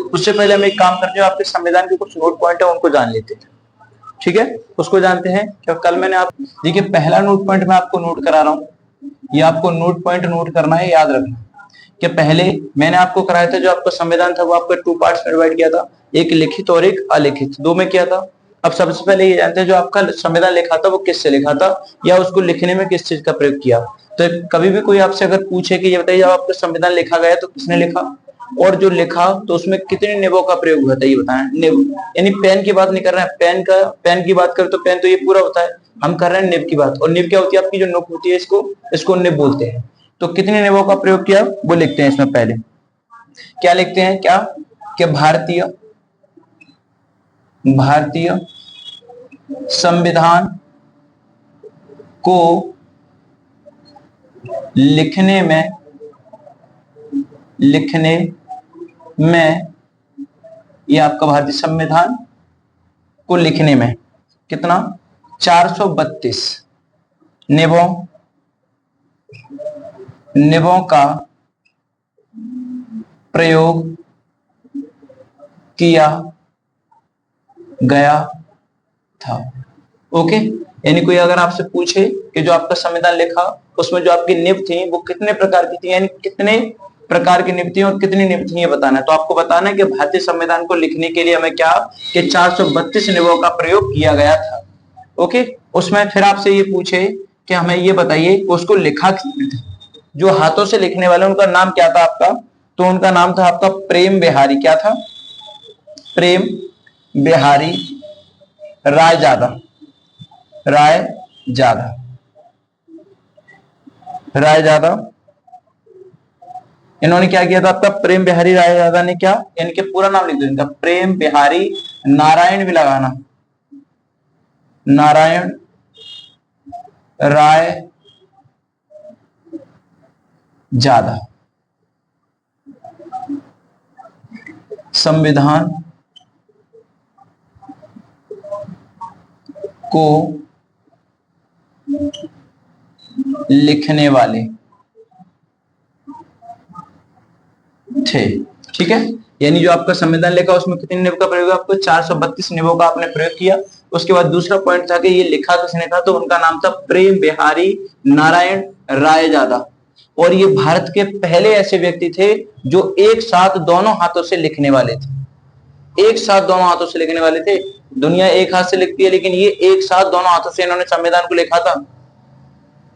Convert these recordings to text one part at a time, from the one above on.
उससे पहले हम एक काम करते हैं, आपके संविधान के कुछ नोट पॉइंट है उनको जान लेते हैं। ठीक है, उसको जानते हैं क्या? कल मैंने आप देखिए पहला नोट पॉइंट मैं आपको नोट करा रहा हूँ, ये आपको नोट पॉइंट नोट करना है, याद रखना कि पहले मैंने आपको कराया था जो आपका संविधान था वो आपका 2 पार्ट्स में डिवाइड किया था, एक लिखित और एक अलिखित, दो में किया था। अब सबसे पहले ये जानते हैं जो आपका संविधान लिखा था वो किससे लिखा था या उसको लिखने में किस चीज का प्रयोग किया। तो कभी भी कोई आपसे अगर पूछे कि ये बताइए जब आपका संविधान लिखा गया तो किसने लिखा, और जो लिखा तो उसमें कितने निबों का प्रयोग हुआ था ये बताएं। निब यानी पेन की बात नहीं कर रहे हैं, पेन की बात करें तो पेन तो ये पूरा होता है, हम कर रहे हैं निब की बात। और निब क्या होती है? आपकी जो नोक होती है इसको निब बोलते हैं। तो कितने निबों का प्रयोग किया वो लिखते हैं इसमें। पहले क्या लिखते हैं? क्या कि भारतीय संविधान को लिखने में ये आपका भारतीय संविधान को लिखने में कितना 432 निबों का प्रयोग किया गया था। ओके, यानी कोई अगर आपसे पूछे कि जो आपका संविधान लिखा उसमें जो आपकी निब थी वो कितने प्रकार की थी, यानी कितने प्रकार की निब थी और कितनी निब थी ये बताना है, तो आपको बताना है कि भारतीय संविधान को लिखने के लिए हमें क्या कि 432 निबों का प्रयोग किया गया था। ओके, उसमें फिर आपसे ये पूछे कि हमें ये बताइए उसको लिखा किसने था, जो हाथों से लिखने वाले उनका नाम क्या था आपका, तो उनका नाम था आपका प्रेम बिहारी। क्या था? प्रेम बिहारी रायजादा। रायजादा इन्होंने क्या किया था? आपका प्रेम बिहारी रायजादा ने क्या, इनके पूरा नाम लिख दो इनका, प्रेम बिहारी नारायण भी लगाना, नारायण राय ज्यादा संविधान को लिखने वाले थे। ठीक है, यानी जो आपका संविधान लिखा उसमें कितने निब का प्रयोग? आपको 432 निबों का आपने प्रयोग किया। उसके बाद दूसरा पॉइंट था कि ये लिखा किसने था, तो उनका नाम था प्रेम बिहारी नारायण रायजादा। और ये भारत के पहले ऐसे व्यक्ति थे जो एक साथ दोनों हाथों से लिखने वाले थे। एक साथ दोनों हाथों से लिखने वाले थे। दुनिया एक हाथ से लिखती है लेकिन ये एक साथ दोनों हाथों से इन्होंने संविधान को लिखा था,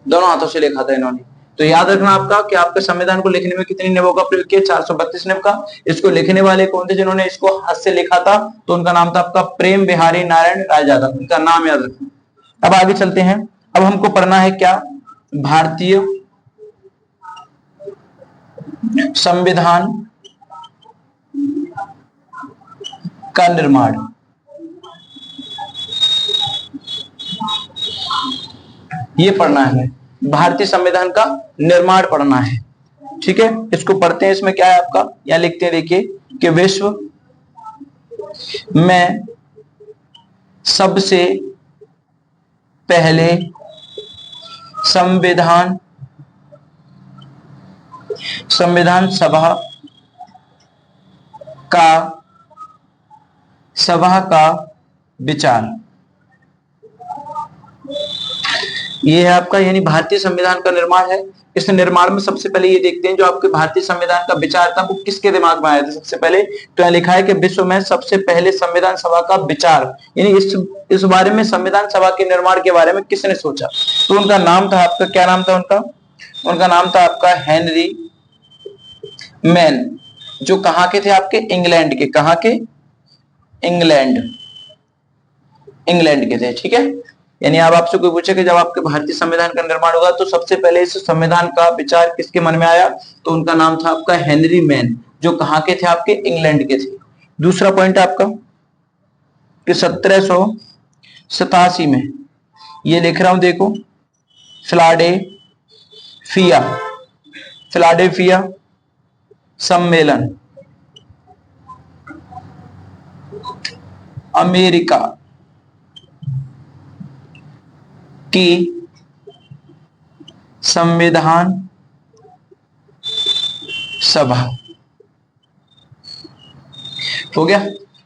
दोनों हाथों से लिखा था इन्होंने। तो याद रखना आपका कि आपके संविधान को लिखने में कितनी निबों का प्रयोग किया? 432 निब का। इसको लिखने वाले कौन थे जिन्होंने इसको हाथ से लिखा था? तो उनका नाम था आपका प्रेम बिहारी नारायण रायजादा, उनका नाम याद रखना। अब आगे चलते हैं। अब हमको पढ़ना है क्या? भारतीय संविधान का निर्माण। ये पढ़ना है, भारतीय संविधान का निर्माण पढ़ना है। ठीक है, इसको पढ़ते हैं। इसमें क्या है आपका, यहां लिखते हैं देखिए कि विश्व में सबसे पहले संविधान सभा का विचार, ये है आपका, यानी भारतीय संविधान का निर्माण है। इस निर्माण में सबसे पहले ये देखते हैं जो आपके भारतीय संविधान का विचार था वो किसके दिमाग में आया था सबसे पहले। तो यहाँ लिखा है कि विश्व में सबसे पहले संविधान सभा का विचार, यानी इस बारे में संविधान सभा के निर्माण के बारे में किसने सोचा। तो उनका नाम था आपका, क्या नाम था उनका नाम था आपका हेनरी मैन, जो कहाँ के थे आपके? इंग्लैंड के। कहाँ के? इंग्लैंड के थे। ठीक है, यानी अब आपसे कोई पूछे कि जब आपके भारतीय संविधान का निर्माण होगा तो सबसे पहले इस संविधान का विचार किसके मन में आया, तो उनका नाम था आपका हेनरी मैन, जो कहाँ के थे? आपके इंग्लैंड के थे। दूसरा पॉइंट है आपका कि 1787 में, ये लिख रहा हूं देखो, फिलाडेल्फिया सम्मेलन अमेरिका की संविधान सभा हो गया।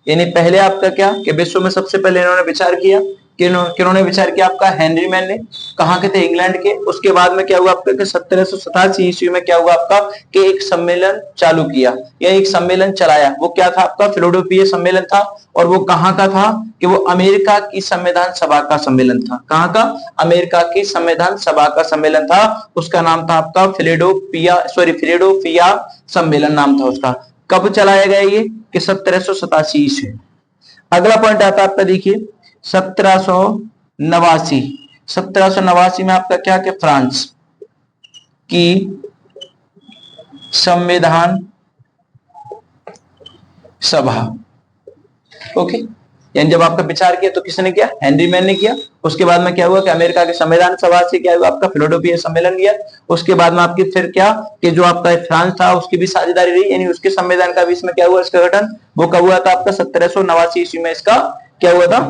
यानी पहले आपका क्या कि विश्व में सबसे पहले इन्होंने विचार किया, किन्होंने विचार किया आपका हेनरी मैन ने, कहाँ के थे, इंग्लैंड के। उसके बाद में क्या हुआ आपका कि 1787 ईस्वी में क्या हुआ आपका कि एक सम्मेलन चालू किया या एक सम्मेलन चलाया। वो क्या था आपका फिलाडेल्फिया सम्मेलन था। और वो कहाँ का था कि वो अमेरिका की संविधान सभा का सम्मेलन था। कहाँ का? अमेरिका की संविधान सभा का सम्मेलन था। उसका नाम था आपका फिलाडेल्फिया सम्मेलन नाम था उसका। कब चलाया गया ये कि 1787 ईस्वी। अगला पॉइंट आता है आपका, देखिए 1789। 1789 में आपका क्या कि फ्रांस की संविधान सभा। ओके, यानी जब आपका विचार किया तो किसने किया? हेनरी मैन ने किया। उसके बाद में क्या हुआ कि अमेरिका के संविधान सभा से क्या हुआ आपका फिलाडेल्फिया सम्मेलन लिया। उसके बाद में आपकी फिर क्या कि जो आपका फ्रांस था उसकी भी साझेदारी रही, यानी उसके संविधान का भी इसमें क्या हुआ इसका गठन। वो कब हुआ था आपका 1789 ईस्वी में इसका क्या हुआ था,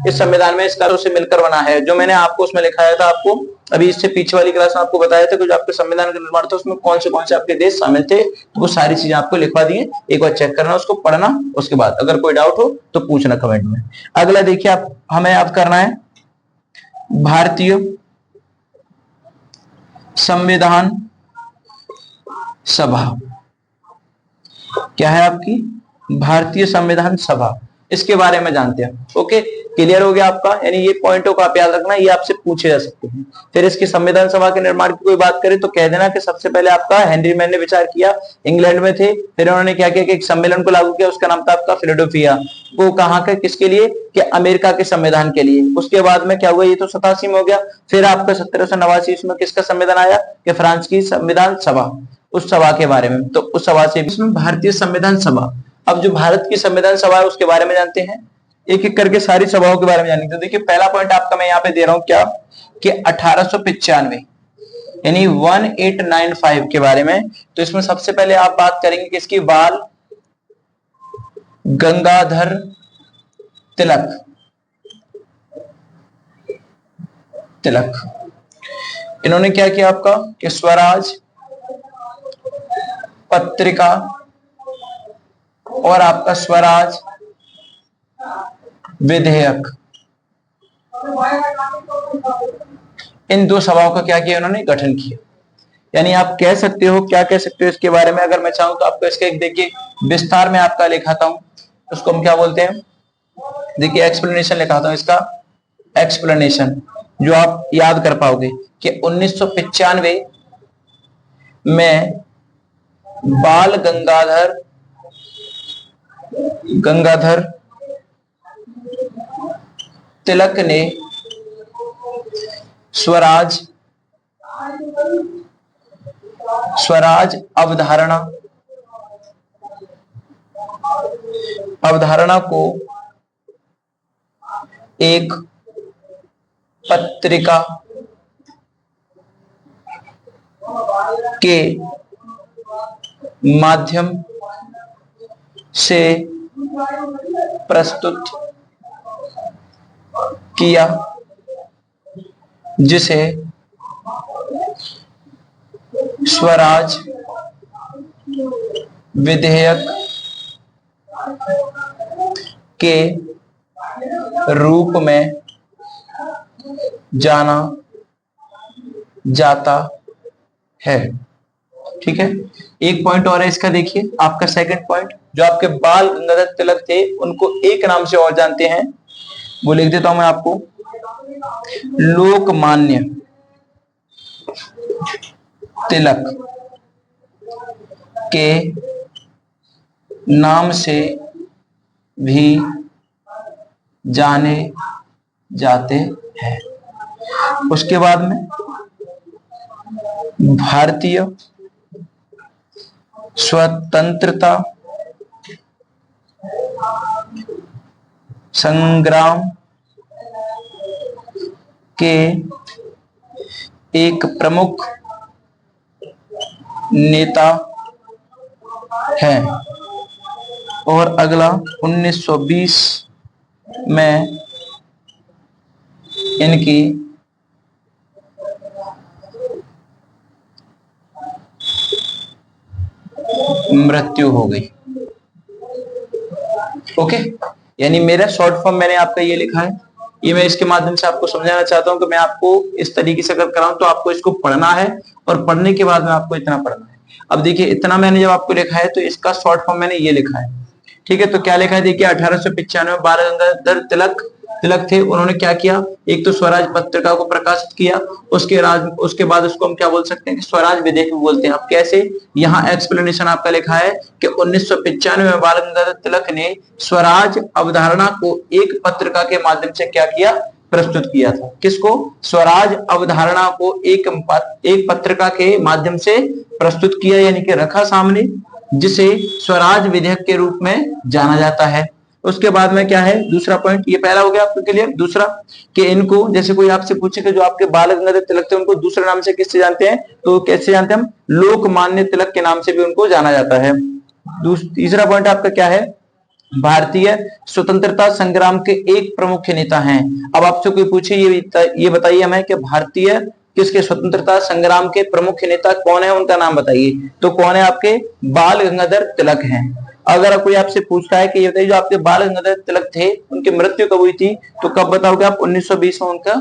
इस संविधान में इसका से मिलकर बना है। जो मैंने आपको उसमें लिखाया था, आपको अभी इससे पीछे वाली क्लास में आपको बताया था कि जो आपके संविधान का निर्माण था उसमें कौन से आपके देश शामिल थे, तो वो सारी चीजें आपको लिखवा दी है। एक बार चेक करना, उसको पढ़ना, उसके बाद अगर कोई डाउट हो तो पूछना कमेंट में। अगला देखिए आप, हमें याद करना है भारतीय संविधान सभा। क्या है आपकी? भारतीय संविधान सभा, इसके बारे में जानते हैं। ओके, क्लियर हो गया आपका। यानी ये पॉइंटों का आप याद रखना, ये आपसे पूछे जा सकते हैं। फिर इसकी संविधान सभा के निर्माण की कोई बात करें तो कह देना कि सबसे पहले आपका हेनरी मैन ने विचार किया, इंग्लैंड में थे। फिर उन्होंने क्या किया कि एक सम्मेलन को लागू किया, उसका नाम था आपका फिलाडेल्फिया। वो कहाँ का, किसके लिए? कि अमेरिका के संविधान के लिए। उसके बाद में क्या हुआ, ये तो 87 में हो गया। फिर आपका 1789 में किसका संविधान आया कि फ्रांस की संविधान सभा, उस सभा के बारे में। तो उस सभा से इसमें भारतीय संविधान सभा। अब जो भारत की संविधान सभा है उसके बारे में जानते हैं, एक एक करके सारी सभाओं के बारे में जानेंगे। तो देखिए पहला पॉइंट आपका मैं यहाँ पे दे रहा हूं क्या कि 1895 यानी 1895 के बारे में। तो इसमें सबसे पहले आप बात करेंगे कि इसकी बाल गंगाधर तिलक इन्होंने क्या किया आपका कि स्वराज पत्रिका और आपका स्वराज विधेयक, इन दो सभाओं का क्या किया उन्होंने? गठन किया। यानी आप कह सकते हो, क्या कह सकते हो इसके बारे में, अगर मैं चाहूं तो आपको इसका एक देखिए विस्तार में आपका लिखाता हूं, उसको हम क्या बोलते हैं, देखिए एक्सप्लेनेशन लिखाता हूं इसका। एक्सप्लेनेशन जो आप याद कर पाओगे कि 1995 में बाल गंगाधर तिलक ने स्वराज अवधारणा को एक पत्रिका के माध्यम से प्रस्तुत किया, जिसे स्वराज विधेयक के रूप में जाना जाता है। ठीक है, एक पॉइंट और है इसका, देखिए आपका सेकंड पॉइंट, जो आपके बाल गंगाधर तिलक थे उनको एक नाम से और जानते हैं, वो लिख देता हूं मैं आपको, लोकमान्य तिलक के नाम से भी जाने जाते हैं। उसके बाद में भारतीय स्वतंत्रता संग्राम के एक प्रमुख नेता है। और अगला 1920 में इनकी मृत्यु हो गई। ओके, यानी मेरा शॉर्ट फॉर्म मैंने आपका ये लिखा है, ये मैं इसके माध्यम से आपको समझाना चाहता हूं कि मैं आपको इस तरीके से अगर कराऊं तो आपको इसको पढ़ना है और पढ़ने के बाद में आपको इतना पढ़ना है। अब देखिए इतना मैंने जब आपको लिखा है तो इसका शॉर्ट फॉर्म मैंने ये लिखा है, ठीक है। तो क्या लिखा है देखिए, 1895 में बाल गंगाधर तिलक तिलक थे, उन्होंने क्या किया, एक तो स्वराज पत्रिका को प्रकाशित किया, उसके बाद उसको हम क्या बोल सकते हैं कि स्वराज विधेयक भी बोलते हैं। अब कैसे, यहाँ एक्सप्लेनेशन आपका लिखा है कि 1995 में बाल गंगाधर तिलक ने स्वराज अवधारणा को एक पत्रिका के माध्यम से क्या किया, प्रस्तुत किया था। किसको, स्वराज अवधारणा को एक पत्रिका के माध्यम से प्रस्तुत किया, यानी कि रखा सामने, जिसे स्वराज विधेयक के रूप में जाना जाता है। उसके बाद में क्या है दूसरा पॉइंट, ये पहला हो गया आपको क्लियर। दूसरा कि इनको जैसे कोई आपसे पूछे कि जो आपके बाल गंगाधर तिलक थे उनको दूसरे नाम से किससे जानते हैं, तो कैसे जानते हैं हम, लोकमान्य तिलक के नाम से भी उनको जाना जाता है। तीसरा पॉइंट आपका क्या है, भारतीय स्वतंत्रता संग्राम के एक प्रमुख नेता हैं। अब आपसे कोई पूछे ये बताइए हमें कि भारतीय किसके स्वतंत्रता संग्राम के प्रमुख नेता कौन है, उनका नाम बताइए। तो कौन है, आपके बाल गंगाधर तिलक हैं। अगर कोई आपसे पूछता है कि ये बताइए जो आपके बाल गंगाधर तिलक थे उनकी मृत्यु कब हुई थी, तो कब बताओगे आप, 1920 में उनका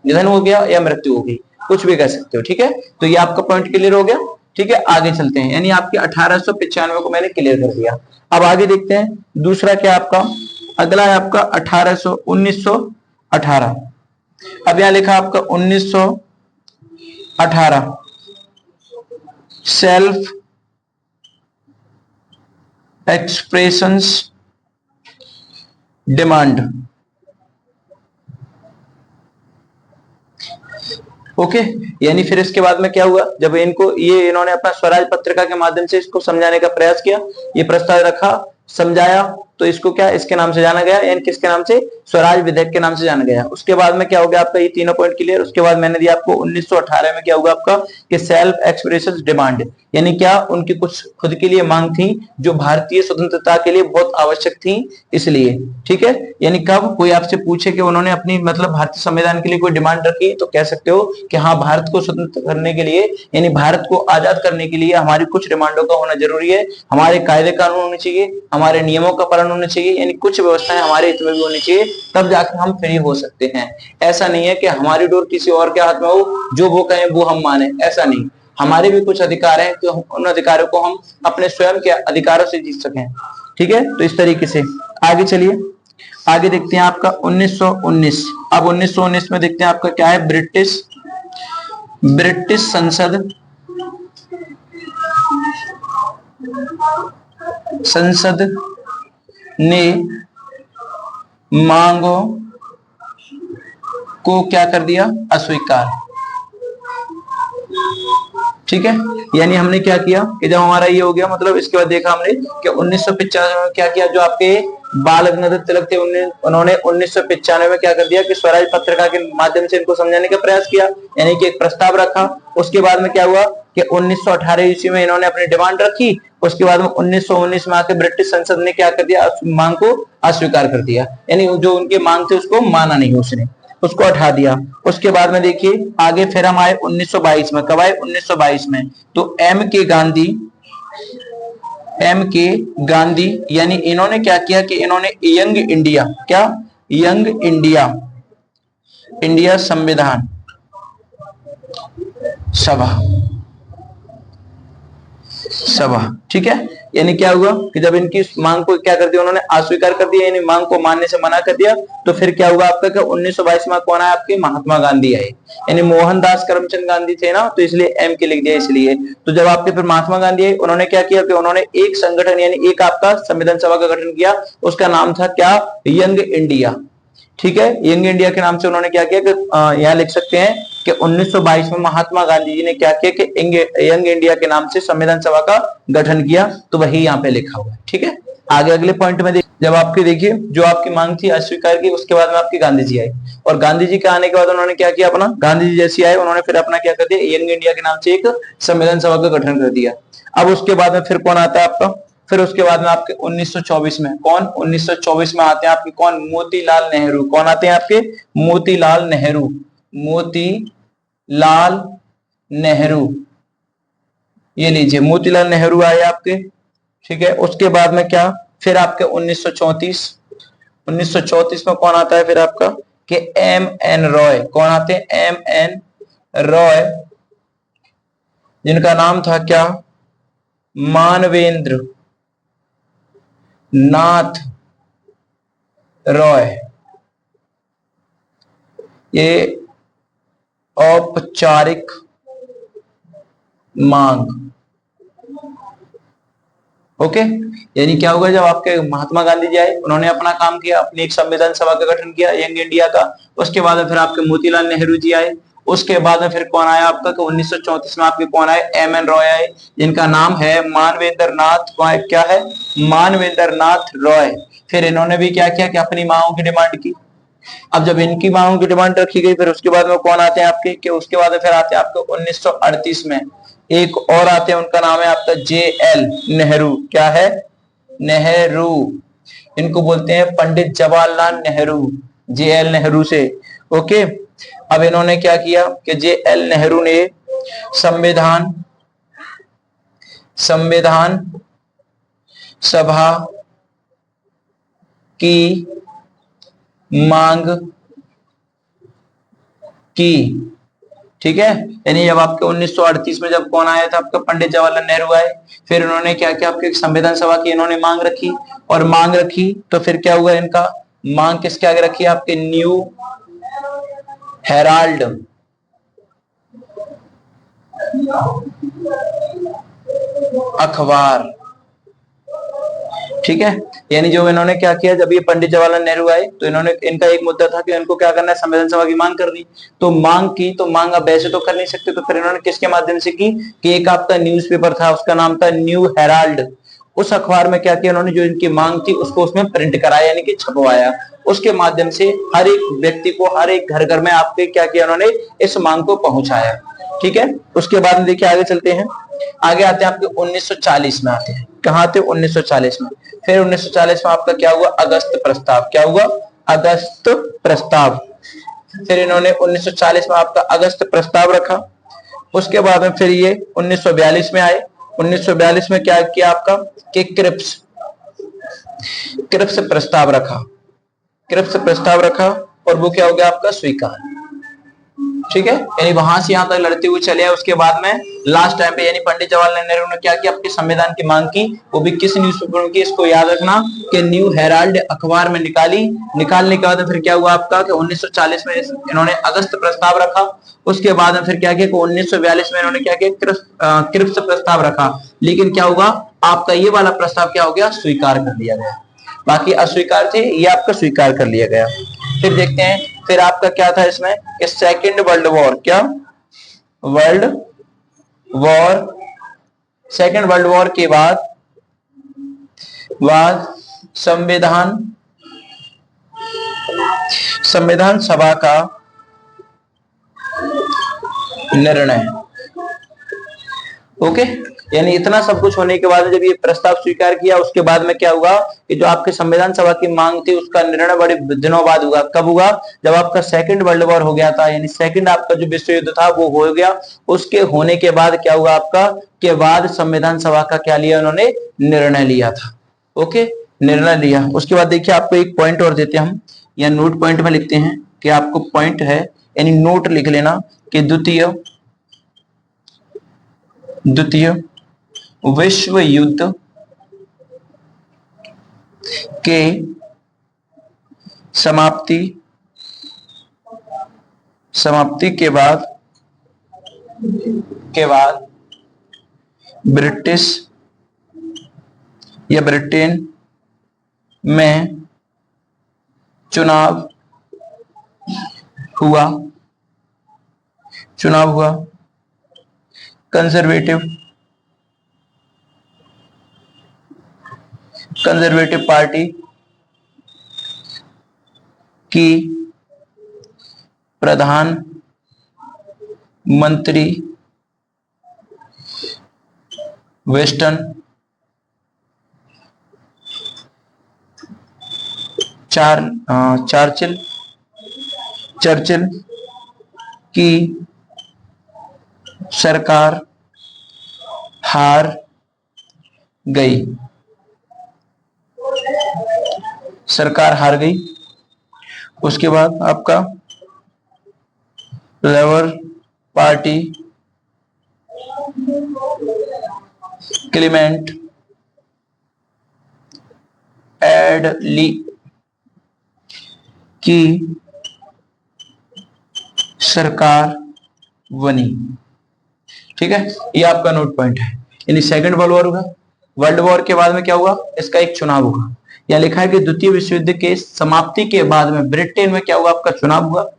निधन हो गया या मृत्यु हो गई, कुछ भी कह सकते हो, ठीक है। तो ये आपका पॉइंट क्लियर हो गया, ठीक है। आगे चलते हैं, यानी आपके 1895 को मैंने क्लियर कर दिया। अब आगे देखते हैं दूसरा क्या आपका, अगला है आपका 1918। अब यहां लिखा आपका 1918 सेल्फ एक्सप्रेशंस डिमांड। ओके, यानी फिर इसके बाद में क्या हुआ, जब इन्होंने अपना स्वराज पत्रिका के माध्यम से इसको समझाने का प्रयास किया, ये प्रस्ताव रखा, समझाया, तो इसको क्या इसके नाम से जाना गया, यानी किसके नाम से, स्वराज विधेयक के नाम से जाना गया। उसके बाद में क्या हो गया आपका, ये तीनों पॉइंट क्लियर। उसके बाद मैंने दिया आपको 1918 में क्या होगा आपका कि सेल्फ एक्सप्रेशन डिमांड, यानी क्या उनकी कुछ खुद के लिए मांग थी जो भारतीय स्वतंत्रता के लिए बहुत आवश्यक थी, इसलिए, ठीक है। यानी कब कोई आपसे पूछे कि उन्होंने अपनी मतलब भारतीय संविधान के लिए कोई डिमांड रखी, तो कह सकते हो कि हाँ, भारत को स्वतंत्र करने के लिए, यानी भारत को आजाद करने के लिए हमारी कुछ डिमांडों का होना जरूरी है। हमारे कायदे कानून होने चाहिए, हमारे नियमों का पालन होना चाहिए, यानी कुछ व्यवस्थाएं हमारे हित में भी होनी चाहिए, तब जाकर हम फ्री हो सकते हैं। ऐसा नहीं है कि हमारी डोर किसी और के हाथ में हो, जो वो कहें वो हम माने, ऐसा नहीं। हमारे भी कुछ अधिकार हैं, तो उन अधिकारों को हम अपने स्वयं के अधिकारों से जीत सकें, ठीक है। तो इस तरीके से आगे चलिए, आगे देखते हैं आपका 1919। अब 1919 में देखते हैं आपका क्या है, ब्रिटिश संसद ने मांगों को क्या कर दिया, अस्वीकार, ठीक है। यानी हमने क्या किया कि जब हमारा ये हो गया, मतलब इसके बाद देखा हमने कि 1995 में क्या किया, जो आपके बाल गंगाधर तिलक थे उन्होंने 1995 में क्या कर दिया कि स्वराज पत्रिका के माध्यम से इनको समझाने का प्रयास किया, यानी कि एक प्रस्ताव रखा। उसके बाद में क्या हुआ कि 1918 ईस्वी में इन्होंने अपनी डिमांड रखी। उसके बाद में 1919 में आके ब्रिटिश संसद ने क्या कर दिया, मांग को अस्वीकार कर दिया, यानी जो उनकी मांग थी उसको माना नहीं, उसने उसको हटा दिया। उसके बाद में देखिए आगे फिर हम आए 1922 में। कब आए, 1922 में। तो एम के गांधी यानी इन्होंने क्या किया कि इन्होंने यंग इंडिया, क्या, यंग इंडिया संविधान सभा, ठीक है। यानी क्या हुआ कि जब इनकी मांग को क्या कर दिया, उन्होंने अस्वीकार कर दिया, यानी मांग को मानने से मना कर दिया, तो फिर क्या हुआ आपका कि 1922 में कौन आया, आपके महात्मा गांधी आए, यानी मोहनदास करमचंद गांधी थे ना, तो इसलिए एम के लिख दिया इसलिए। तो जब आपके फिर महात्मा गांधी आए, उन्होंने क्या किया कि उन्होंने एक संगठन यानी एक आपका संविधान सभा का गठन किया, उसका नाम था क्या, यंग इंडिया, ठीक है। यंग इंडिया के नाम से उन्होंने क्या किया कि यहाँ लिख सकते हैं कि 1922 में महात्मा गांधी जी ने क्या किया कि यंग इंडिया के नाम से संविधान सभा का गठन किया, तो वही यहाँ पे लिखा हुआ है, ठीक है। आगे अगले पॉइंट में जब आपके देखिए जो आपकी मांग थी अस्वीकार की, उसके बाद में आपके गांधी जी आए, और गांधी जी के आने के बाद उन्होंने क्या किया, अपना गांधी जी जैसे आए उन्होंने फिर अपना क्या कर दिया, यंग इंडिया के नाम से एक संविधान सभा का गठन कर दिया। अब उसके बाद में फिर कौन आता है आपका, फिर उसके बाद में आपके 1924 में कौन, 1924 में आते हैं आपके कौन, मोतीलाल नेहरू। कौन आते हैं आपके, मोतीलाल नेहरू, ये लीजिए मोतीलाल नेहरू आए आपके, ठीक है। उसके बाद में क्या, फिर आपके 1934 में कौन आता है फिर आपका कि एम एन रॉय। कौन आते हैं? एम एन रॉय, जिनका नाम था क्या? मानवेंद्र नाथ रॉय। ये औपचारिक मांग। ओके, यानी क्या होगा, जब आपके महात्मा गांधी जी आए, उन्होंने अपना काम किया, अपनी एक संविधान सभा का गठन किया यंग इंडिया का। उसके बाद फिर आपके मोतीलाल नेहरू जी आए। उसके बाद में फिर कौन आया आपका कि 1934 में आपके कौन आए? एम एन रॉय आए, जिनका नाम है मानवेंद्र नाथ। क्या है? मानवेंद्र नाथ रॉय। फिर इन्होंने भी क्या किया कि अपनी मांगों की डिमांड की। अब जब इनकी मांगों की डिमांड रखी गई, फिर उसके बाद में कौन आते हैं आपके कि उसके बाद फिर आते हैं आपके 1938 में एक और आते हैं, उनका नाम है आपका जे एल नेहरू। क्या है? नेहरू। इनको बोलते हैं पंडित जवाहरलाल नेहरू, जे एल नेहरू से। ओके, अब इन्होंने क्या किया कि जे एल नेहरू ने संविधान संविधान सभा की मांग की। ठीक है, यानी जब आपके 1938 में जब कौन आया था आपका? पंडित जवाहरलाल नेहरू आए। फिर उन्होंने क्या किया आपके संविधान सभा की इन्होंने मांग रखी, और मांग रखी तो फिर क्या हुआ इनका? मांग किसके आगे रखी? आपके न्यू हेराल्ड अखबार। ठीक है, यानी जो इन्होंने क्या किया, जब ये पंडित जवाहरलाल नेहरू आए तो इन्होंने, इनका एक मुद्दा था कि इनको क्या करना है? संविधान सभा की मांग करनी। तो मांग की, तो मांग अब वैसे तो कर नहीं सकते, तो फिर इन्होंने किसके माध्यम से की कि एक आपका न्यूज़पेपर था, उसका नाम था न्यू हेराल्ड। उस अखबार में क्या किया उन्होंने? जो इनकी मांग थी उसको उसमें प्रिंट कराया, यानी कि छपवाया। उसके माध्यम से हर एक व्यक्ति को, हर एक घर घर में आपके क्या किया उन्होंने? इस मांग को पहुंचाया। ठीक है, उसके बाद में देखिए आगे चलते हैं। आगे आते हैं आपके 1940 में आते हैं। कहां आते? 1940 में। फिर 1940 में आपका क्या हुआ? अगस्त प्रस्ताव। क्या हुआ? अगस्त प्रस्ताव। फिर इन्होंने 1940 में आपका अगस्त प्रस्ताव रखा। उसके बाद में फिर ये 1942 में आए। 1942 में क्या किया आपका कि क्रिप्स क्रिप्स प्रस्ताव रखा। क्रिप्स प्रस्ताव रखा और वो क्या हो गया आपका? स्वीकार। ठीक है, यानी वहां से यहां तक लड़ते हुए चले आए। उसके बाद में लास्ट टाइम पे यानी पंडित जवाहरलाल नेहरू ने क्या किया? आपके संविधान की मांग की, वो भी किस न्यूज़पेपर में की? इसको याद रखना कि न्यू हेराल्ड अखबार में निकाली। निकालने के बाद फिर क्या हुआ आपका कि 1940 में इन्होंने अगस्त प्रस्ताव रखा। उसके बाद में फिर क्या किया कि 1942 में इन्होंने क्या किया? क्रिप्स प्रस्ताव रखा। लेकिन क्या हुआ आपका? ये वाला प्रस्ताव क्या हो गया? स्वीकार कर लिया गया। बाकी अस्वीकार थे, ये आपका स्वीकार कर लिया गया। फिर देखते हैं फिर आपका क्या था इसमें कि सेकेंड वर्ल्ड वॉर। क्या? World war. Second world war के बाद संविधान संविधान सभा का निर्णय। ओके, यानी इतना सब कुछ होने के बाद जब ये प्रस्ताव स्वीकार किया, उसके बाद में क्या हुआ कि जो आपके संविधान सभा की मांग थी उसका निर्णय बड़े दिनों बाद हुआ। कब हुआ? जब आपका सेकंड वर्ल्ड वॉर हो गया था, यानी सेकंड आपका जो विश्व युद्ध था वो हो गया। उसके होने के बाद क्या हुआ आपका के बाद संविधान सभा का क्या लिया उन्होंने? निर्णय लिया था। ओके, निर्णय लिया। उसके बाद देखिए आपको एक पॉइंट और देते हैं हम, या नोट पॉइंट में लिखते हैं कि आपको पॉइंट है, यानी नोट लिख लेना कि द्वितीय विश्व युद्ध के समाप्ति के बाद ब्रिटिश या ब्रिटेन में चुनाव हुआ कंजर्वेटिव पार्टी की प्रधानमंत्री विंस्टन चर्चिल की सरकार हार गई। सरकार हार गई। उसके बाद आपका लेबर पार्टी क्लेमेंट एडली की सरकार बनी। ठीक है, ये आपका नोट पॉइंट है। यानी सेकंड वर्ल्ड वॉर होगा, वर्ल्ड वॉर के बाद में क्या हुआ, इसका एक चुनाव होगा। यहाँ लिखा है कि द्वितीय विश्व युद्ध के समाप्ति के बाद में ब्रिटेन में क्या हुआ, आपका चुनाव हुआ।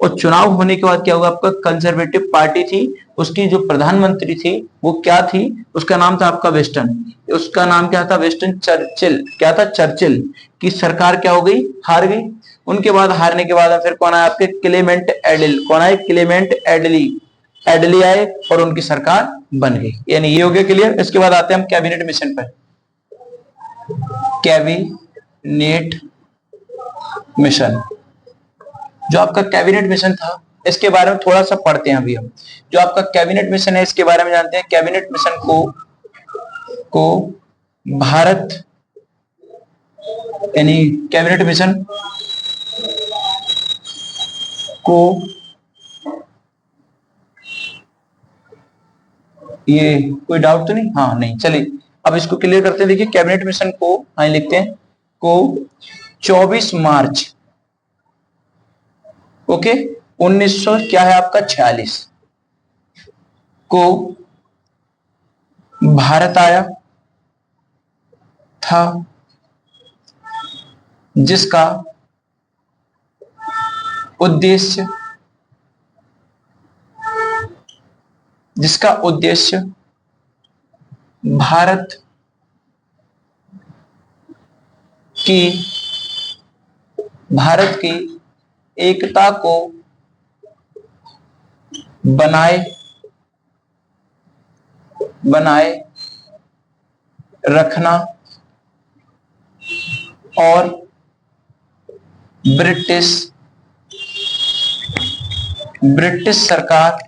और चुनाव होने के बाद क्या हुआ, आपका कंजर्वेटिव पार्टी थी, उसकी जो प्रधानमंत्री थी वो क्या थी, उसका नाम था आपका वेस्टन। उसका नाम क्या था, वेस्टन चर्चिल। क्या था, चर्चिल की सरकार क्या हो गई, हार गई। उनके बाद हारने के बाद फिर कौन आया, आपके क्लेमेंट एडल। कौन आए, क्लेमेंट एडली। एडली आए और उनकी सरकार बन गई। यानी ये हो गया क्लियर। इसके बाद आते हैं हम कैबिनेट मिशन पर। कैबिनेट मिशन, जो आपका कैबिनेट मिशन था, इसके बारे में थोड़ा सा पढ़ते हैं अभी हम। जो आपका कैबिनेट मिशन है इसके बारे में जानते हैं। कैबिनेट मिशन को भारत, यानी कैबिनेट मिशन को ये कोई डाउट तो नहीं, हाँ नहीं, चलिए अब इसको क्लियर करते हैं। देखिए कैबिनेट मिशन को लिखते हैं को 24 मार्च ओके 1900 क्या है आपका 46 को भारत आया था, जिसका उद्देश्य भारत की एकता को बनाए रखना और ब्रिटिश सरकार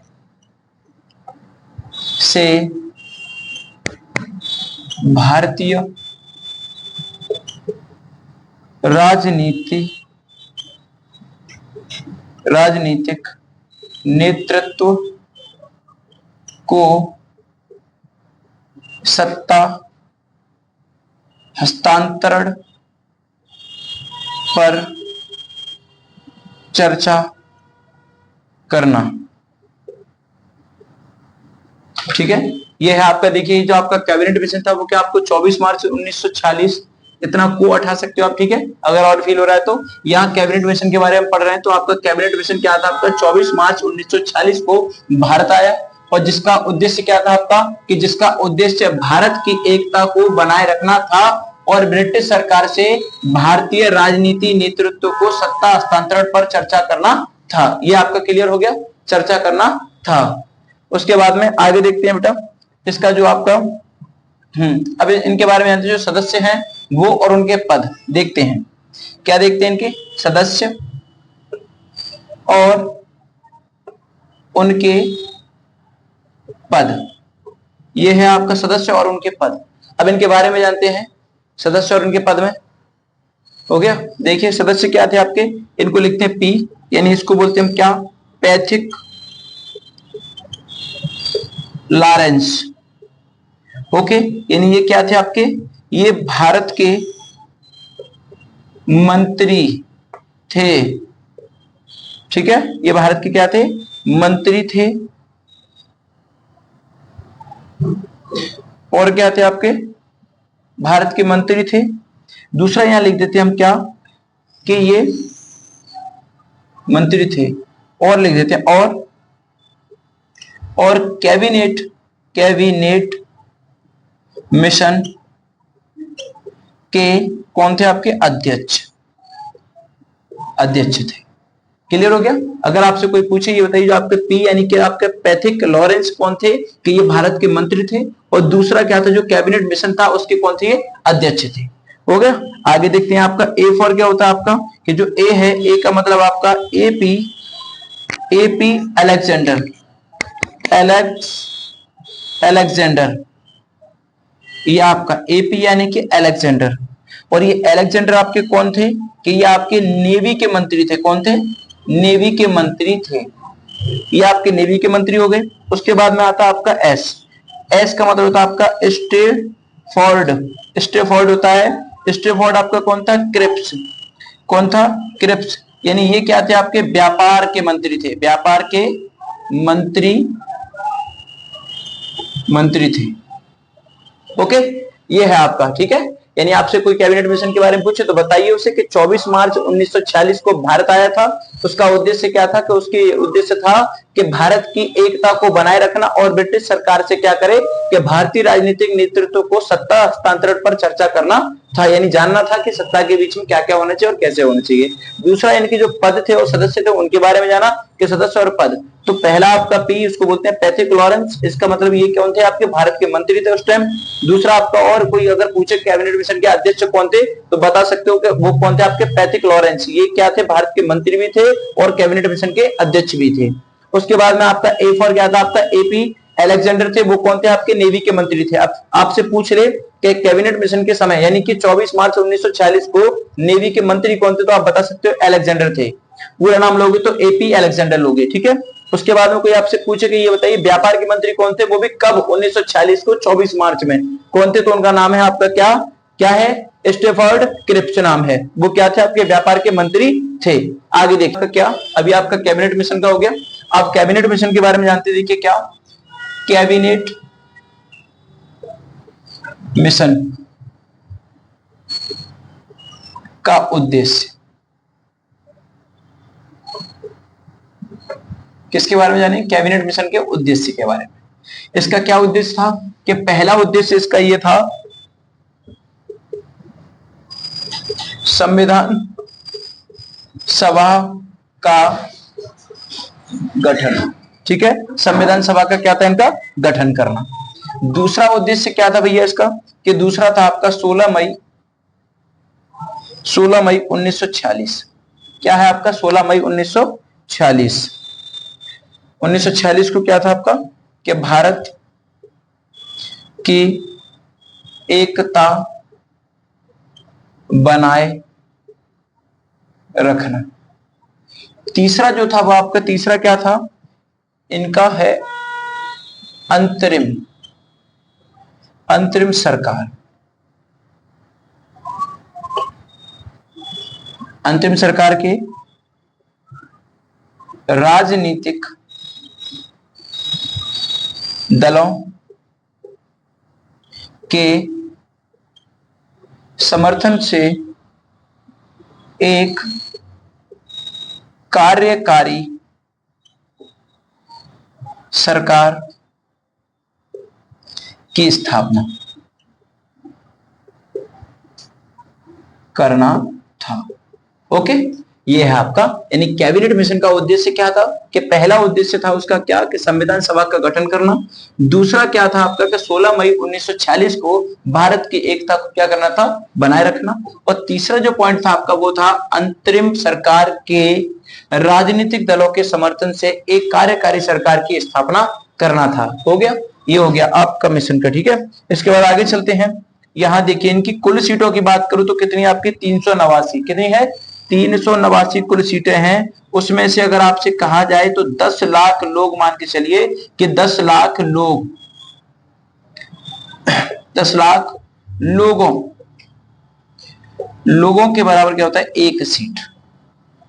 से भारतीय राजनीतिक नेतृत्व को सत्ता हस्तांतरण पर चर्चा करना। ठीक है, यह है आपका। देखिए जो आपका कैबिनेट मिशन था वो क्या आपको 24 मार्च 1946 इतना को हटा सकते हो आप। ठीक है, अगर और फील हो रहा है तो यहाँ कैबिनेट मिशन के बारे में पढ़ रहे हैं तो आपका कैबिनेट मिशन क्या था, आपका 24 मार्च 1946 को भारत आया और जिसका उद्देश्य क्या था आपका, कि जिसका उद्देश्य भारत की एकता को बनाए रखना था और ब्रिटिश सरकार से भारतीय राजनीति नेतृत्व को सत्ता हस्तांतरण पर चर्चा करना था। यह आपका क्लियर हो गया, चर्चा करना था। उसके बाद में आगे देखते हैं बेटा इसका जो आपका अब इनके बारे में जानते हैं। जो सदस्य हैं वो और उनके पद देखते हैं। क्या देखते हैं, इनके सदस्य और उनके पद। ये है आपका सदस्य और उनके पद। अब इनके बारे में जानते हैं, सदस्य और उनके पद में हो गया। देखिए सदस्य क्या थे आपके, इनको लिखते हैं पी, यानी इसको बोलते हैं हम क्या, पैथिक लॉरेंस। ओके, यानी ये क्या थे आपके, ये भारत के मंत्री थे। ठीक है, ये भारत के क्या थे, मंत्री थे। और क्या थे आपके, भारत के मंत्री थे। दूसरा यहां लिख देते हम क्या, कि ये मंत्री थे। और लिख देते हैं और कैबिनेट मिशन के कौन थे आपके, अध्यक्ष थे। क्लियर हो गया। अगर आपसे कोई पूछे ये बताइए जो आपके पी यानी कि आपके पैथिक लॉरेंस कौन थे, कि ये भारत के मंत्री थे। और दूसरा क्या था, जो कैबिनेट मिशन था उसके कौन थे, ये अध्यक्ष थे। हो गया। आगे देखते हैं आपका ए फॉर क्या होता है आपका, कि जो ए है, ए का मतलब आपका एपी अलेक्जेंडर, ये आपका एपी यानी कि अलेक्जेंडर। और ये अलेक्जेंडर आपके कौन थे कि ये आपके नेवी के मंत्री थे। कौन थे? नेवी के मंत्री थे। ये आपके नेवी के मंत्री हो गए। उसके बाद में आता आपका एस। एस का मतलब होता है आपका स्टेफोर्ड। स्टेफोर्ड होता है। स्टेफोर्ड आपका कौन था? क्रिप्स। कौन था? क्रिप्स। यानी ये क्या थे? आपके व्यापार के मंत्री थे। व्यापार के मंत्री थे। ओके, ये है आपका। ठीक है, यानी आपसे कोई कैबिनेट मिशन के बारे में पूछे तो बताइए उसे कि 24 मार्च 1946 को भारत आया था। उसका उद्देश्य क्या था? कि उसकी उद्देश्य था कि भारत की एकता को बनाए रखना और ब्रिटिश सरकार से क्या करे कि भारतीय राजनीतिक नेतृत्व को सत्ता हस्तांतरण पर चर्चा करना था। यानी जानना था कि सत्ता के बीच में क्या क्या होना चाहिए और कैसे होना चाहिए। दूसरा, इनके जो पद थे और सदस्य थे उनके बारे में जाना कि सदस्य और पद। तो पहला आपका पी, उसको बोलते हैं पैथिक लॉरेंस। इसका मतलब ये कौन थे? आपके भारत के मंत्री थे उस टाइम। दूसरा आपका, और कोई अगर पूछे कैबिनेट मिशन के अध्यक्ष कौन थे तो बता सकते हो कि वो कौन थे? आपके पैथिक लॉरेंस। ये क्या थे? भारत के मंत्री भी थे और कैबिनेट मिशन के अध्यक्ष भी थे। उसके बाद में आपका ए फॉर क्या था? आपका एपी अलेक्जेंडर थे। वो कौन थे? आपके नेवी के मंत्री थे। आपसे पूछ रहे कि कैबिनेट मिशन के समय यानी कि 24 मार्च 1946 को नेवी के मंत्री कौन थे तो आप बता सकते हो अलेक्जेंडर थे। पूरा नाम लोगे तो एपी अलेक्जेंडर लोगे। ठीक है, उसके बाद में कोई आपसे पूछे कि ये बताइए व्यापार के मंत्री कौन थे? वो भी कब? 1946 को 24 मार्च में। कौन थे? तो उनका नाम है आपका क्या क्या है? स्टेफोर्ड क्रिप्स नाम है। वो क्या थे? आपके व्यापार के मंत्री थे। आगे देखा क्या, अभी आपका कैबिनेट मिशन का हो गया। आप कैबिनेट मिशन के बारे में जानते, देखिए क्या कैबिनेट मिशन का उद्देश्य। किसके बारे में जाने? कैबिनेट मिशन के उद्देश्य के बारे में। इसका क्या उद्देश्य था? कि पहला उद्देश्य इसका यह था संविधान सभा का गठन। ठीक है, संविधान सभा का क्या था? इनका गठन करना। दूसरा उद्देश्य क्या था भैया इसका? कि दूसरा था आपका 16 मई 1946। क्या है आपका? 16 मई 1946। 1946 को क्या था आपका? कि भारत की एकता बनाए रखना। तीसरा जो था वो आपका तीसरा क्या था? इनका है अंतरिम सरकार। अंतरिम सरकार के राजनीतिक दलों के समर्थन से एक कार्यकारी सरकार की स्थापना करना था। ओके, ये है आपका, यानी कैबिनेट मिशन का उद्देश्य क्या था? कि पहला उद्देश्य था उसका क्या? कि संविधान सभा का गठन करना। दूसरा क्या था आपका? कि 16 मई 1946 को भारत की एकता को क्या करना था? बनाए रखना। और तीसरा जो पॉइंट था आपका वो था अंतरिम सरकार के राजनीतिक दलों के समर्थन से एक कार्यकारी सरकार की स्थापना करना था। हो गया, ये हो गया आपका मिशन का। ठीक है, इसके बाद आगे चलते हैं। यहां देखिए इनकी कुल सीटों की बात करूं तो कितनी आपकी 389। कितनी है? 389 कुल सीटें हैं। उसमें से अगर आपसे कहा जाए तो 10 लाख लोग, मान के चलिए कि 10 लाख लोग 10 लाख लोगों के बराबर क्या होता है? एक सीट।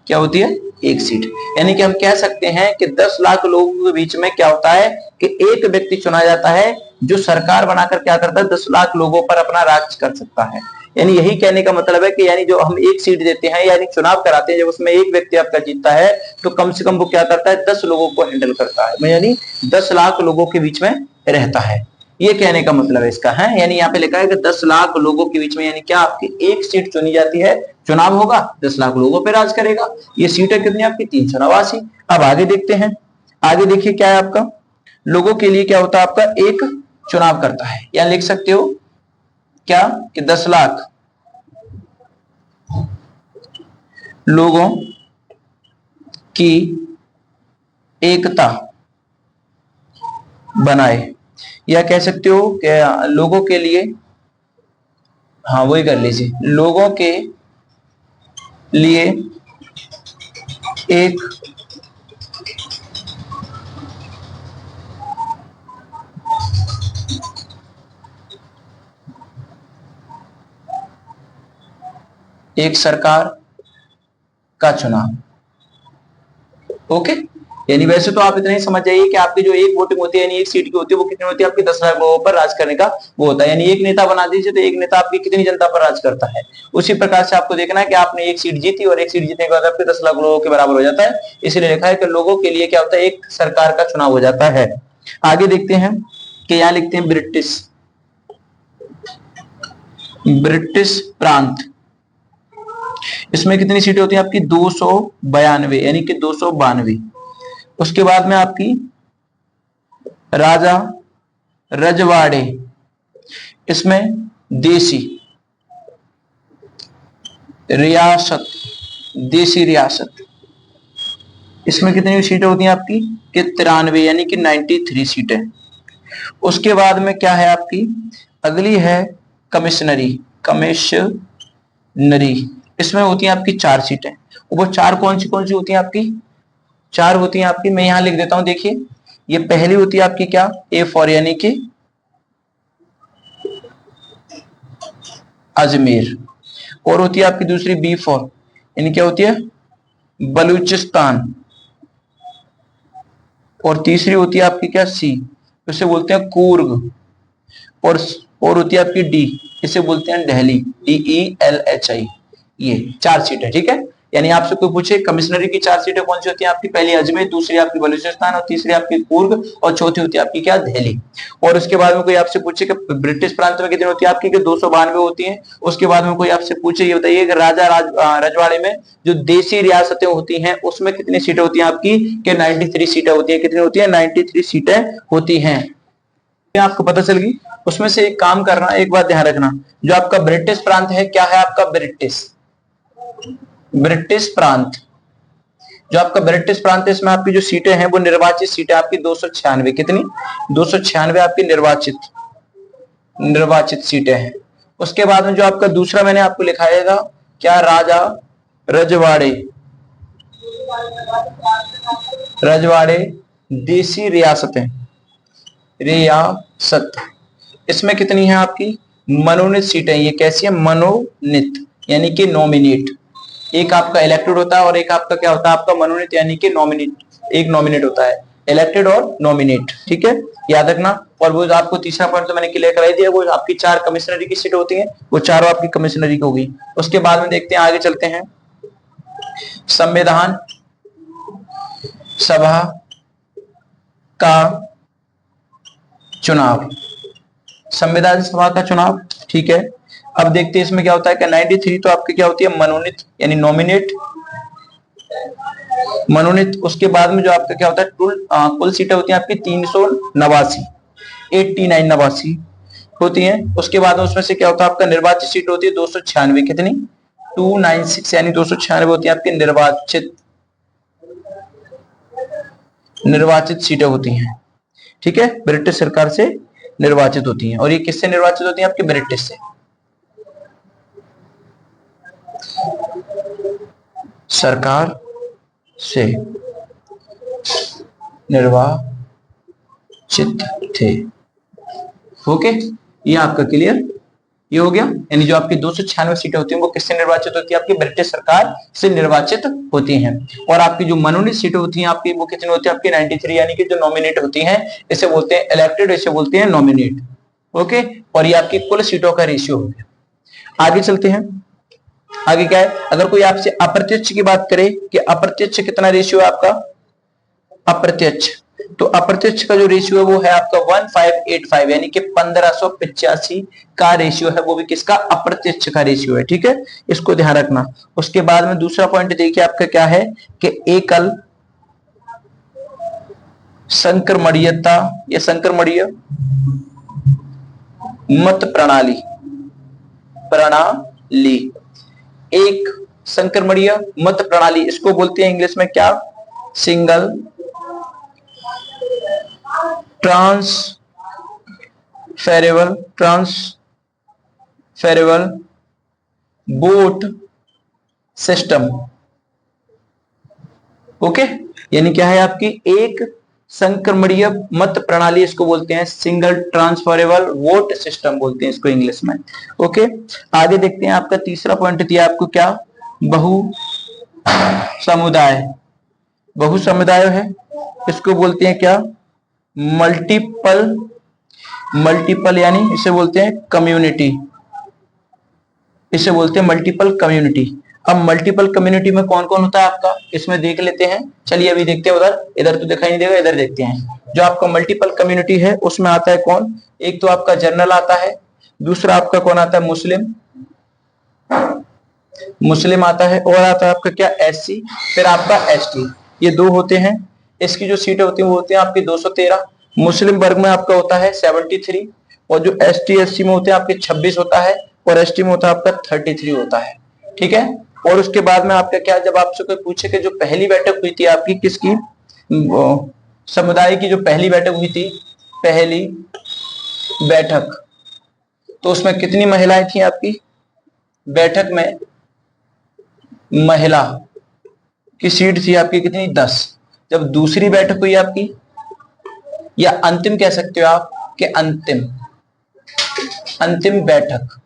क्या होती है? एक सीट। यानी कि हम कह सकते हैं कि 10 लाख लोगों के बीच में क्या होता है कि एक व्यक्ति चुना जाता है जो सरकार बनाकर क्या करता है? 10 लाख लोगों पर अपना राज कर सकता है। यानी यही कहने का मतलब है कि यानी जो हम एक सीट देते हैं यानी चुनाव कराते हैं, जब उसमें एक व्यक्ति आपका जीतता है तो कम से कम वो क्या करता है? 10 लोगों को हैंडल करता है, यानी 10 लाख लोगों के बीच में रहता है। ये कहने का मतलब है इसका है। यानी यहाँ पे लिखा है कि 10 लाख लोगों के बीच में, यानी क्या आपकी एक सीट चुनी जाती है, चुनाव होगा, 10 लाख लोगों पे राज करेगा। ये सीटें कितनी आपकी? 389। अब आगे देखते हैं। आगे देखिए क्या है आपका, लोगों के लिए क्या होता है? आपका एक चुनाव करता है, या लिख सकते हो क्या कि 10 लाख लोगों की एकता बनाए, या कह सकते हो कि लोगों के लिए हाँ वही कर लीजिए, लोगों के लिए एक सरकार का चुनाव। ओके, यानी वैसे तो आप इतना ही समझ जाइए कि आपकी जो एक वोटिंग होती है यानी एक सीट की होती है वो कितनी होती है, आपकी 10 लाख लोगों पर राज करने का वो होता है। यानी एक नेता बना दीजिए तो एक नेता आपकी कितनी जनता पर राज करता है। उसी प्रकार से आपको देखना है कि आपने एक सीट जीती और एक सीट जीतने के बाद आपके 10 लाख लोगों के बराबर हो जाता है। इसलिए लिखा है कि लोगों के लिए क्या होता है, एक सरकार का चुनाव हो जाता है। आगे देखते हैं कि यहाँ लिखते हैं ब्रिटिश प्रांत। इसमें कितनी सीटें होती है आपकी, 292 यानी कि 292। उसके बाद में आपकी राजा रजवाड़े, इसमें देसी रियासत, देसी रियासत, इसमें कितनी सीटें होती हैं आपकी कि 93 यानी कि 93 सीटें। उसके बाद में क्या है आपकी, अगली है कमिश्नरी, इसमें होती हैं आपकी 4 सीटें। वो 4 कौन सी होती हैं आपकी, 4 होती हैं आपकी, मैं यहां लिख देता हूं, देखिए ये पहली होती है आपकी क्या, A4 यानी कि अजमेर, और होती है आपकी दूसरी B4 यानी क्या होती है, बलूचिस्तान, और तीसरी होती है आपकी क्या, C, इसे बोलते हैं कूर्ग, और होती है आपकी D, इसे बोलते हैं दिल्ली, DELHI। ये 4 सीटें, ठीक है। यानी आपसे कोई पूछे कमिश्नरी की 4 सीटें कौन सी होती हैं आपकी, पहली अजमेर, दूसरी आपकी बलूचिस्तान, और तीसरी आपकी कूर्ग, और चौथी होती है आपकी क्या, दिल्ली। और उसके बाद में कोई आपसे पूछे कि ब्रिटिश प्रांत में कितनी होती है आपकी, 292 होती है। उसके बाद में कोई आपसे पूछे ये बताइए कि रजवाड़े में जो देसी रियासतें होती हैं उसमें कितनी सीटें होती हैं आपकी, कि 93 सीटें होती है। कितनी होती है, 93 सीटें होती हैं। आपको पता चल गई। उसमें से एक काम करना, एक बात ध्यान रखना, जो आपका ब्रिटिश प्रांत है, क्या है आपका ब्रिटिश प्रांत, जो आपका ब्रिटिश प्रांत है, इसमें आपकी जो सीटें हैं वो निर्वाचित सीटें आपकी 296, कितनी, 296 आपकी निर्वाचित सीटें हैं। उसके बाद में जो आपका दूसरा मैंने आपको लिखाएगा क्या, राजा रजवाड़े देसी रियासत, इसमें कितनी है आपकी, मनोनीत सीटें। ये कैसी है, मनोनीत यानी कि नॉमिनेट, एक आपका इलेक्टेड होता है और एक आपका क्या होता है, आपका मनोनीत यानी कि नॉमिनेट, एक नॉमिनेट होता है, इलेक्टेड और नॉमिनेट, ठीक है, याद रखना। और वो आपको तीसरा पॉइंट तो मैंने क्लियर कराई दिया, वो आपकी 4 कमिश्नरी की सीट होती है, वो चारों आपकी कमिश्नरी की होगी। उसके बाद में देखते हैं, आगे चलते हैं, संविधान सभा का चुनाव, संविधान सभा का चुनाव, ठीक है। अब देखते हैं इसमें क्या होता है कि 93 तो आपकी क्या होती है, मनोनीत यानी मनोनीत। उसके बाद में जो आपका क्या होता है, कुल सीटें होती हैं आपकी 389, 89 होती हैं। उसके बाद उसमें से क्या होता है, आपका निर्वाचित सीट होती है 296, कितनी, 296 यानी 296 होती है आपकी निर्वाचित सीटें होती हैं, ठीक है, ब्रिटिश सरकार से निर्वाचित होती हैं। और ये किससे निर्वाचित होती हैं, आपके ब्रिटिश से। सरकार से निर्वाचित थे। ओके, ये आपका क्लियर, ये हो गया। यानी जो आपकी 296 सीटें होती हैं वो किससे निर्वाचित होती है, आपकी ब्रिटिश सरकार से निर्वाचित होती हैं। और आपकी जो मनोनीत सीटें होती हैं आपकी, वो कितनी होती है आपकी 93, यानी कि जो नॉमिनेट होती हैं, इसे बोलते हैं इलेक्टेड, इसे बोलते हैं नॉमिनेट। ओके, और ये आपकी कुल सीटों का रेशियो हो गया। आगे चलते हैं, आगे क्या है, अगर कोई आपसे अप्रत्यक्ष की बात करे कि अप्रत्यक्ष कितना रेशियो है आपका, अप्रत्यक्ष, तो अप्रत्यक्ष का जो रेशियो है वो है आपका 1585 यानी कि 1585 का रेशियो है, वो भी किसका, अप्रत्यक्ष का रेशियो है, ठीक है, इसको ध्यान रखना। उसके बाद में दूसरा पॉइंट देखिए आपका क्या है कि एकल संक्रमणीयता या संक्रमणीय मत प्रणाली, एक संक्रमणीय मत प्रणाली, इसको बोलते हैं इंग्लिश में क्या, सिंगल ट्रांसफरेबल फेरेबल वोट सिस्टम। ओके, यानी क्या है आपकी एक संक्रमणीय मत प्रणाली इसको बोलते हैं, सिंगल ट्रांसफरेबल वोट सिस्टम बोलते हैं इसको इंग्लिश में। ओके, आगे देखते हैं आपका तीसरा पॉइंट दिया आपको क्या, बहु समुदाय। बहु समुदाय है, इसको बोलते हैं क्या, मल्टीपल, मल्टीपल यानी इसे बोलते हैं कम्युनिटी, इसे बोलते हैं मल्टीपल कम्युनिटी। अब मल्टीपल कम्युनिटी में कौन कौन होता है आपका, इसमें देख लेते हैं। चलिए अभी देखते हैं, उधर इधर तो दिखाई नहीं देगा, इधर देखते हैं। जो आपका मल्टीपल कम्युनिटी है उसमें आता है कौन, एक तो आपका जनरल आता है, दूसरा आपका कौन आता है, मुस्लिम, मुस्लिम आता है, और आता है आपका क्या, एससी, फिर आपका एसटी। ये दो होते हैं। इसकी जो सीटें होती है वो होती है आपकी 213। मुस्लिम वर्ग में आपका होता है 73, और जो एसटी एससी में होते हैं आपके 26 होता है, और एसटी में होता है आपका 33 होता है। ठीक है, और उसके बाद में आपका क्या, जब आपसे कोई पूछे कि जो पहली बैठक हुई थी आपकी किसकी, समुदाय की जो पहली बैठक हुई थी, पहली बैठक, तो उसमें कितनी महिलाएं थी आपकी बैठक में, महिला की सीट थी आपकी कितनी, 10। जब दूसरी बैठक हुई आपकी, या अंतिम कह सकते हो आप कि अंतिम, अंतिम बैठक,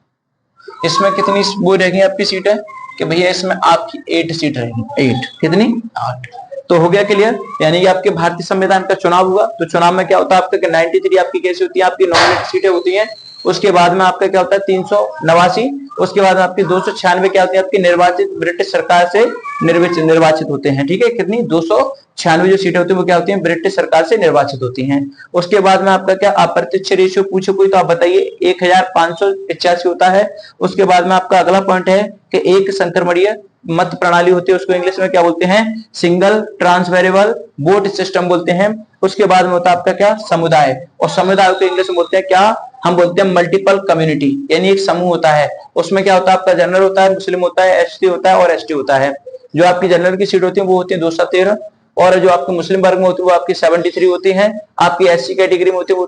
इसमें कितनी वो रहेगी आपकी सीटें, कि भैया इसमें आपकी 8 सीट रहेगी, 8 कितनी, 8। तो हो गया क्लियर। यानी कि आपके भारतीय संविधान का चुनाव हुआ, तो चुनाव में क्या होता है आपका, 93 आपकी कैसी होती है, आपकी नॉमिनेटेड सीटें होती हैं। उसके बाद में आपका क्या होता है 389, उसके बाद आपकी 296 क्या होती है आपकी निर्वाचित, ब्रिटिश सरकार से निर्वाचित होते हैं। ठीक है, कितनी, 296 जो सीटें होती है वो क्या होती हैं, ब्रिटिश सरकार से निर्वाचित होती हैं। उसके बाद में आपका क्या, अप्रत्यक्ष रेशियो पूछो कोई तो आप बताइए, 1581 होता है। उसके बाद में आपका अगला पॉइंट है कि एक संक्रमणीय मत प्रणाली होती है, उसको इंग्लिश में क्या बोलते हैं, सिंगल ट्रांसफरेबल वोट सिस्टम बोलते हैं। उसके बाद में होता है आपका क्या, समुदाय, और समुदाय को इंग्लिश में बोलते हैं क्या, हम बोलते हैं मल्टीपल कम्युनिटी, यानी एक समूह होता है। उसमें क्या होता है आपका, जनरल होता है, मुस्लिम होता है, एसटी होता है और एसटी होता है। जो आपकी जनरल की सीट होती है वो होती है 213, और जो आपके मुस्लिम वर्ग में होती है वो आपकी 73 होती है। आपकी एससी कैटेगरी में होती है वो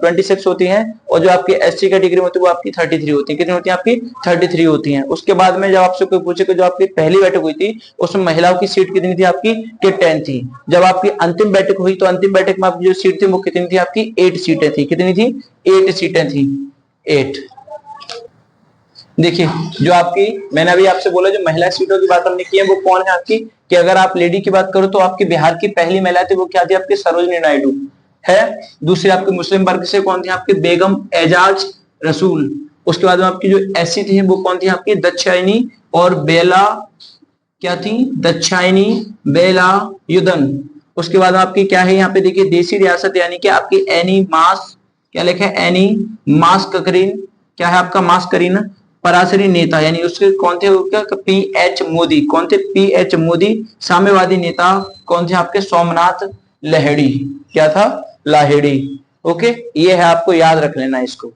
26 होती है, और जो आपकी एससी कैटेगरी में होती है वो आपकी 33 होती है। कितनी होती है आपकी, 33 होती है। उसके बाद में जब आपसे कोई पूछे कि जो आपकी पहली बैठक हुई थी उसमें महिलाओं की सीट कितनी थी आपकी, कि 10 थी। जब आपकी अंतिम बैठक हुई तो अंतिम बैठक में आपकी जो सीट थी वो कितनी थी आपकी, 8 सीटें थी। कितनी थी, 8 सीटें थी, 8। देखिए जो आपकी, मैंने अभी आपसे बोला जो महिला सीटों की बात हमने की है वो कौन है आपकी, कि अगर आप लेडी की बात करो तो आपकी बिहार की पहली महिला थी वो क्या थी आपकी, सरोजनी नायडू है। दूसरी आपके मुस्लिम वर्ग से कौन थी आपकी, बेगम एजाज रसूल। उसके बाद में आपकी जो एससी थी वो कौन थी आपकी, दक्षायनी और बेला, क्या थी, दक्षायनी बेला युदन। उसके बाद आपकी क्या है यहाँ पे देखिए, देसी रियासत यानी कि आपकी एनी मास, क्या लिखा है, एनी मास ककरीन, क्या है आपका, मास करीन पराशरी नेता, यानी उसके कौन थे, पीएच मोदी, कौन थे, पीएच मोदी। साम्यवादी नेता कौन थे आपके, सोमनाथ लाहिड़ी, क्या था, लाहिड़ी। ओके, ये है, आपको याद रख लेना इसको।